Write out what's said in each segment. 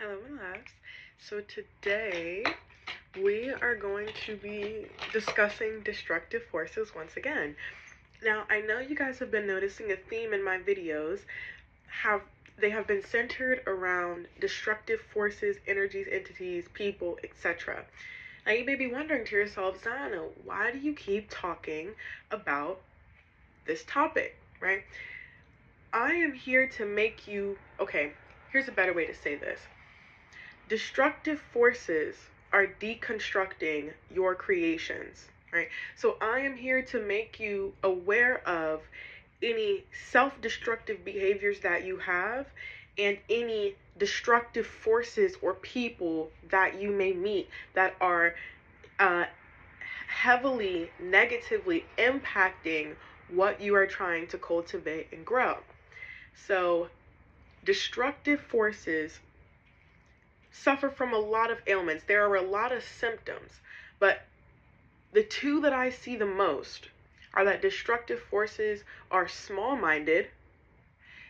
Hello, my loves. So today we are going to be discussing destructive forces once again. Now, I know you guys have been noticing a theme in my videos. They have been centered around destructive forces, energies, entities, people, etc. Now, you may be wondering to yourself, Zana, why do you keep talking about this topic, right? I am here to make you, okay, here's a better way to say this. Destructive forces are deconstructing your creations, right? So I am here to make you aware of any self-destructive behaviors that you have and any destructive forces or people that you may meet that are heavily negatively impacting what you are trying to cultivate and grow. So destructive forces suffer from a lot of ailments. There are a lot of symptoms, but the two that I see the most are that destructive forces are small-minded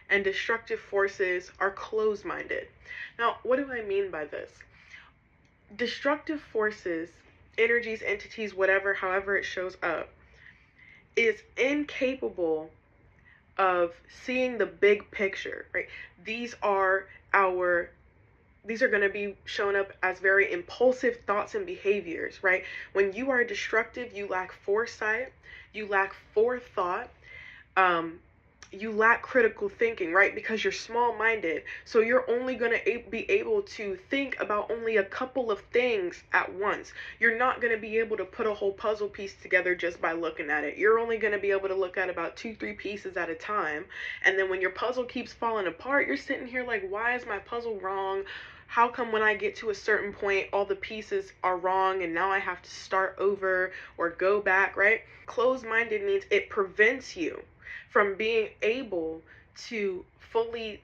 and destructive forces are closed-minded. Now, what do I mean by this? Destructive forces, energies, entities, whatever, however it shows up, is incapable of seeing the big picture, right? These are going to be shown up as very impulsive thoughts and behaviors, right? When you are destructive, you lack foresight, you lack forethought, you lack critical thinking, right? Because you're small-minded. So you're only going to be able to think about only a couple of things at once. You're not going to be able to put a whole puzzle piece together just by looking at it. You're only going to be able to look at about 2-3 pieces at a time. And then when your puzzle keeps falling apart, you're sitting here like, why is my puzzle wrong? How come when I get to a certain point, all the pieces are wrong and now I have to start over or go back, right? Closed-minded means it prevents you from being able to fully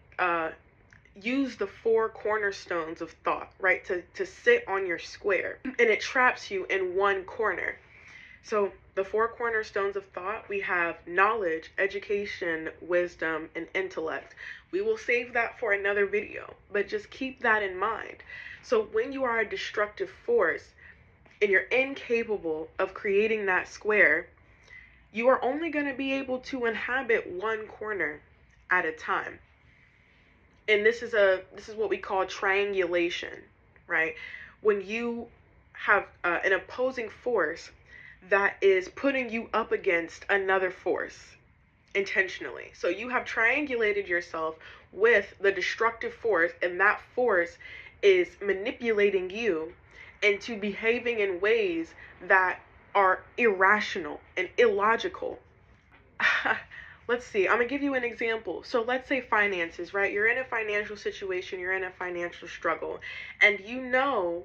use the 4 cornerstones of thought, right? To sit on your square. And it traps you in one corner. So the 4 cornerstones of thought, we have knowledge, education, wisdom, and intellect. We will save that for another video, but just keep that in mind. So when you are a destructive force and you're incapable of creating that square, you are only going to be able to inhabit one corner at a time. And this is what we call triangulation, right? When you have an opposing force that is putting you up against another force intentionally. So you have triangulated yourself with the destructive force, and that force is manipulating you into behaving in ways that are irrational and illogical. Let's see, I'm gonna give you an example. So let's say finances, right? You're in a financial situation, you're in a financial struggle, and you know,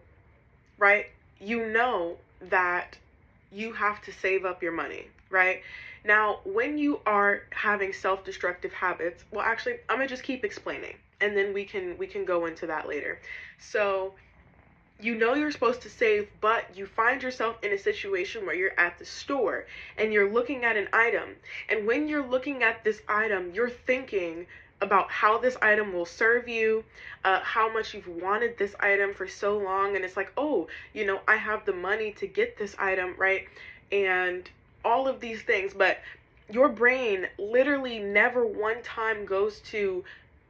right? You know that you have to save up your money, right? Now, when you are having self-destructive habits, well, actually, I'm gonna just keep explaining, and then we can go into that later. So you know you're supposed to save, but you find yourself in a situation where you're at the store and you're looking at an item. And when you're looking at this item, you're thinking about how this item will serve you, how much you've wanted this item for so long. And it's like, oh, you know, I have the money to get this item, right? And all of these things. But your brain literally never one time goes to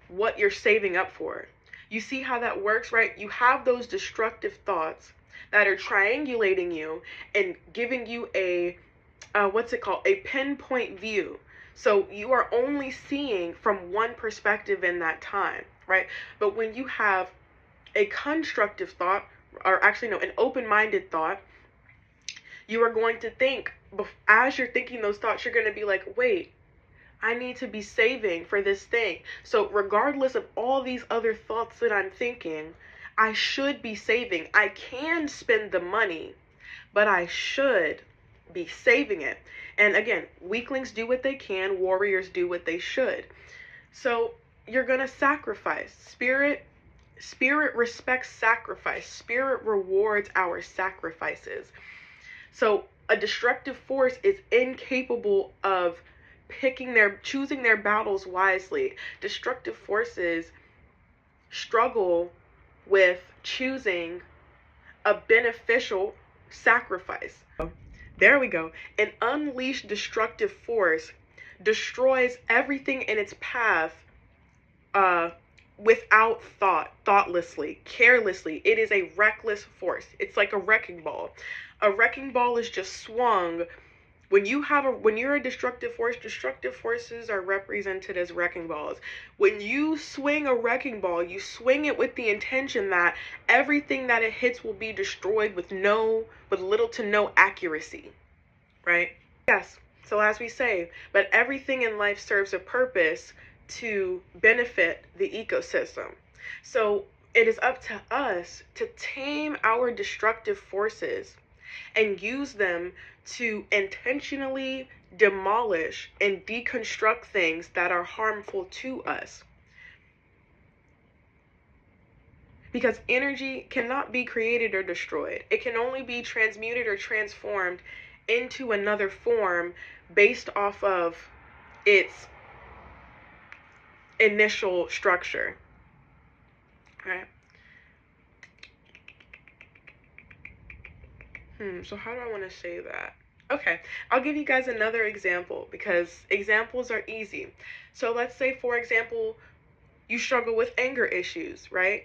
what you're saving up for. You see how that works, right? You have those destructive thoughts that are triangulating you and giving you a, what's it called? A pinpoint view. So you are only seeing from one perspective in that time, right? But when you have a constructive thought, or actually no, an open-minded thought, you are going to think, as you're thinking those thoughts, you're going to be like, wait, I need to be saving for this thing. So regardless of all these other thoughts that I'm thinking, I should be saving. I can spend the money, but I should be saving it. And again, weaklings do what they can, warriors do what they should. So you're going to sacrifice. Spirit respects sacrifice. Spirit rewards our sacrifices. So a destructive force is incapable of choosing their battles wisely. Destructive forces struggle with choosing a beneficial sacrifice. There we go. An unleashed destructive force destroys everything in its path without thought, thoughtlessly, carelessly. It is a reckless force. It's like a wrecking ball. A wrecking ball is just swung. When you're a destructive forces are represented as wrecking balls. When you swing a wrecking ball, you swing it with the intention that everything that it hits will be destroyed with little to no accuracy, right? Yes. So as we say, but everything in life serves a purpose to benefit the ecosystem. So it is up to us to tame our destructive forces and use them to intentionally demolish and deconstruct things that are harmful to us. Because energy cannot be created or destroyed. It can only be transmuted or transformed into another form based off of its initial structure. Right? So how do I want to say that? Okay, I'll give you guys another example because examples are easy. So let's say, for example, you struggle with anger issues, right?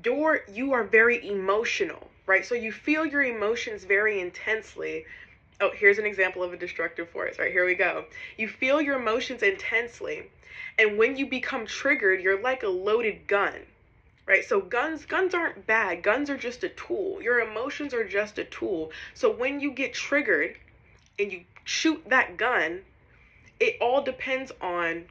You are very emotional, right? So you feel your emotions very intensely. Oh, here's an example of a destructive force, right? Here we go. You feel your emotions intensely, and when you become triggered, you're like a loaded gun. Right? So guns aren't bad. Guns are just a tool. Your emotions are just a tool. So when you get triggered and you shoot that gun, it all depends on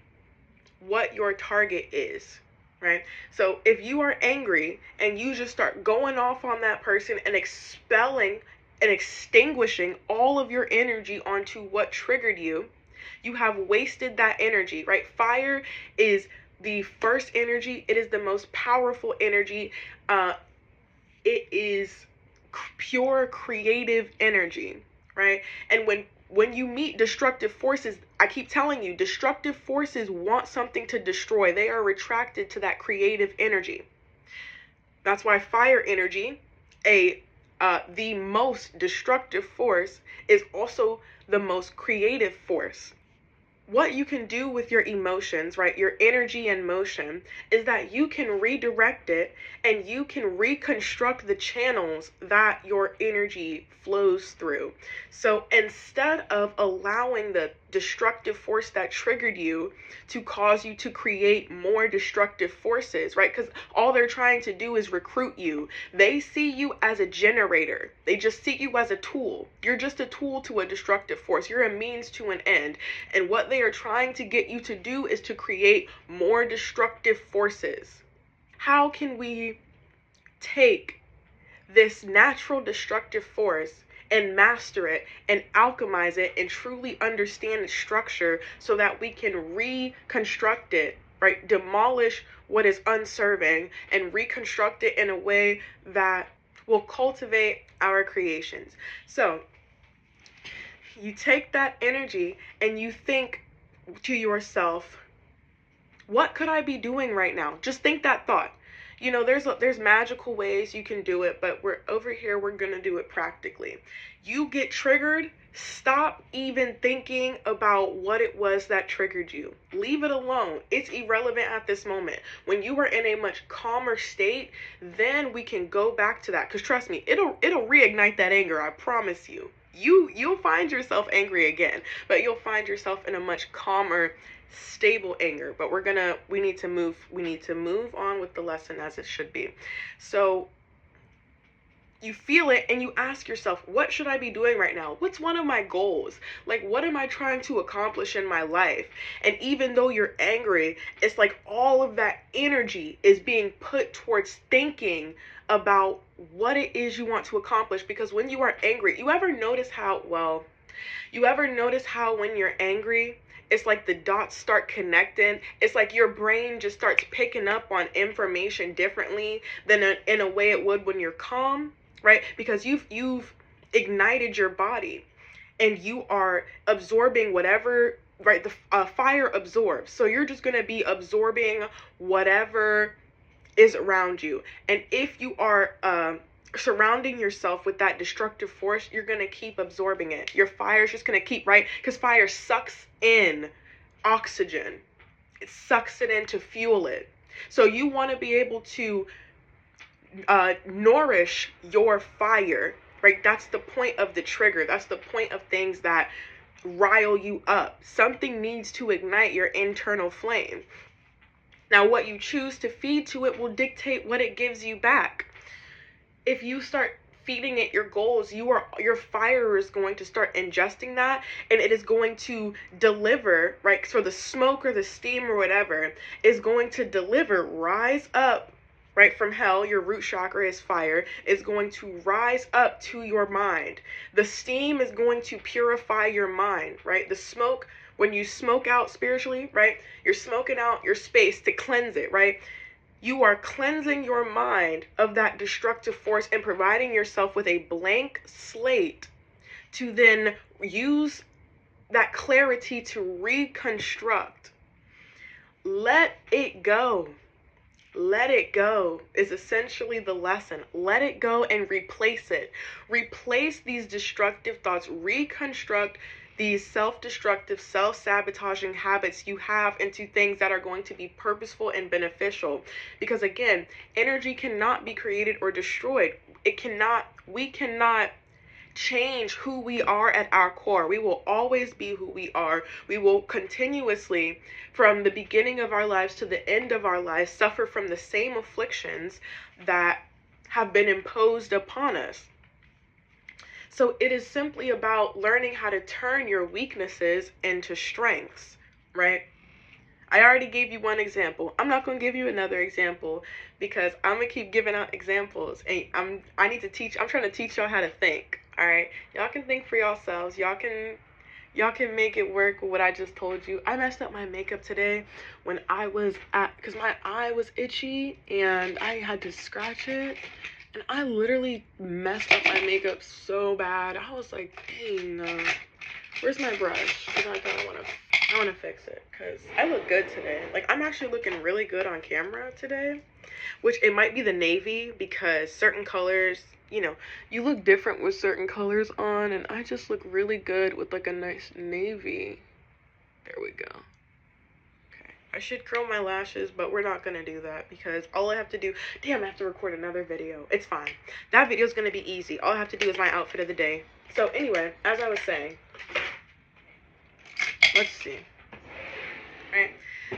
what your target is, right? So if you are angry and you just start going off on that person and expelling and extinguishing all of your energy onto what triggered you, you have wasted that energy, right? Fire is the first energy. It is the most powerful energy. It is pure creative energy, right? And when you meet destructive forces, I keep telling you, destructive forces want something to destroy. They are attracted to that creative energy. That's why fire energy, the most destructive force, is also the most creative force. What you can do with your emotions, right, your energy and motion, is that you can redirect it and you can reconstruct the channels that your energy flows through. So instead of allowing the destructive force that triggered you to cause you to create more destructive forces, right? Because all they're trying to do is recruit you. They see you as a generator. They just see you as a tool. You're just a tool to a destructive force. You're a means to an end. And what they are trying to get you to do is to create more destructive forces. How can we take this natural destructive force and master it and alchemize it and truly understand its structure so that we can reconstruct it, right? Demolish what is unserving and reconstruct it in a way that will cultivate our creations. So you take that energy and you think to yourself, what could I be doing right now? Just think that thought. You know, there's magical ways you can do it, but we're gonna do it practically. You get triggered, stop even thinking about what it was that triggered you. Leave it alone. It's irrelevant at this moment. When you are in a much calmer state, then we can go back to that. Because trust me, it'll reignite that anger, I promise you. You'll find yourself angry again, but you'll find yourself in a much calmer, stable anger. But we need to move on with the lesson as it should be. So you feel it and you ask yourself, what should I be doing right now? What's one of my goals? Like, what am I trying to accomplish in my life? And even though you're angry, it's like all of that energy is being put towards thinking about what it is you want to accomplish. Because when you are angry, you ever notice how when you're angry, it's like the dots start connecting. It's like your brain just starts picking up on information differently than in a way it would when you're calm, right? Because you've ignited your body and you are absorbing whatever, right? The fire absorbs. So you're just going to be absorbing whatever is around you. And if you are surrounding yourself with that destructive force, you're going to keep absorbing it. Your fire is just going to keep, right? Because fire sucks in oxygen. It sucks it in to fuel it. So you want to be able to nourish your fire, right? That's the point of the trigger. That's the point of things that rile you up. Something needs to ignite your internal flame. Now, what you choose to feed to it will dictate what it gives you back. If you start feeding it your goals, your fire is going to start ingesting that, and it is going to deliver, right? So the smoke or the steam or whatever is going to deliver, rise up, right, from hell. Your root chakra is fire, is going to rise up to your mind. The steam is going to purify your mind, right? The smoke, when you smoke out spiritually, right, you're smoking out your space to cleanse it, right? You are cleansing your mind of that destructive force and providing yourself with a blank slate to then use that clarity to reconstruct. Let it go. Let it go is essentially the lesson. Let it go and replace it. Replace these destructive thoughts. Reconstruct these self-destructive, self-sabotaging habits you have into things that are going to be purposeful and beneficial. Because again, energy cannot be created or destroyed. We cannot change who we are at our core. We will always be who we are. We will continuously, from the beginning of our lives to the end of our lives, suffer from the same afflictions that have been imposed upon us. So it is simply about learning how to turn your weaknesses into strengths, right? I already gave you one example. I'm not going to give you another example because I'm going to keep giving out examples. And I'm trying to teach y'all how to think, all right? Y'all can think for yourselves. Y'all can make it work with what I just told you. I messed up my makeup today when because my eye was itchy and I had to scratch it. And I literally messed up my makeup so bad. I was like, dang, where's my brush? Because I want to fix it. Because I look good today. Like, I'm actually looking really good on camera today. Which, it might be the navy. Because certain colors, you look different with certain colors on. And I just look really good with, like, a nice navy. There we go. I should curl my lashes, but we're not going to do that because all I have to do... Damn, I have to record another video. It's fine. That video is going to be easy. All I have to do is my outfit of the day. So anyway, as I was saying, let's see. All right.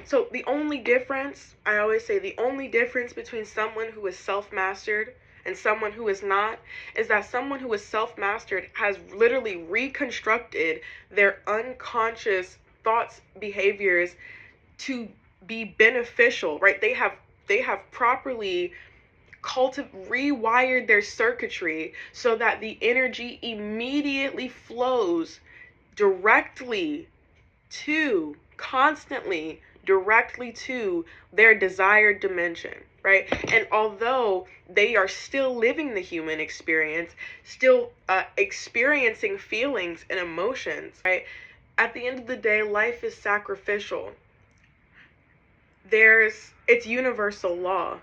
So the only difference, I always say, the only difference between someone who is self-mastered and someone who is not, is that someone who is self-mastered has literally reconstructed their unconscious thoughts, behaviors, to be beneficial, right? They have properly rewired their circuitry so that the energy immediately flows constantly directly to their desired dimension, right? And although they are still living the human experience, still experiencing feelings and emotions, right? At the end of the day, life is sacrificial. It's universal law.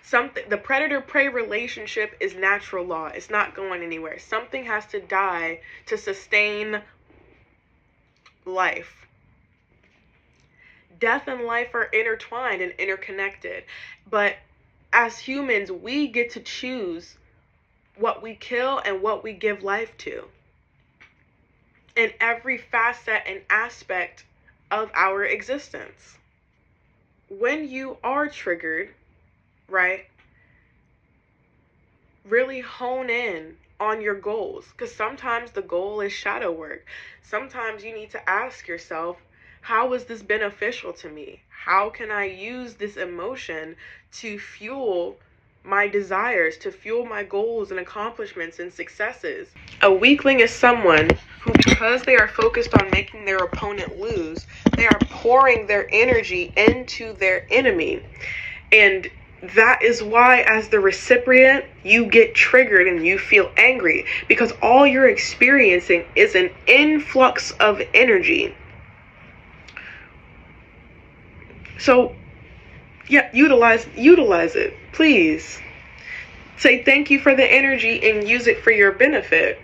The predator-prey relationship is natural law. It's not going anywhere. Something has to die to sustain life. Death and life are intertwined and interconnected. But as humans, we get to choose what we kill and what we give life to. In every facet and aspect of our existence. When you are triggered, right, really hone in on your goals. Because sometimes the goal is shadow work. Sometimes you need to ask yourself, how is this beneficial to me? How can I use this emotion to fuel my desires, to fuel my goals and accomplishments and successes? A weakling is someone who, because they are focused on making their opponent lose, they are pouring their energy into their enemy. And that is why, as the recipient, you get triggered and you feel angry, because all you're experiencing is an influx of energy. So Yeah, utilize it. Please. Say thank you for the energy and use it for your benefit.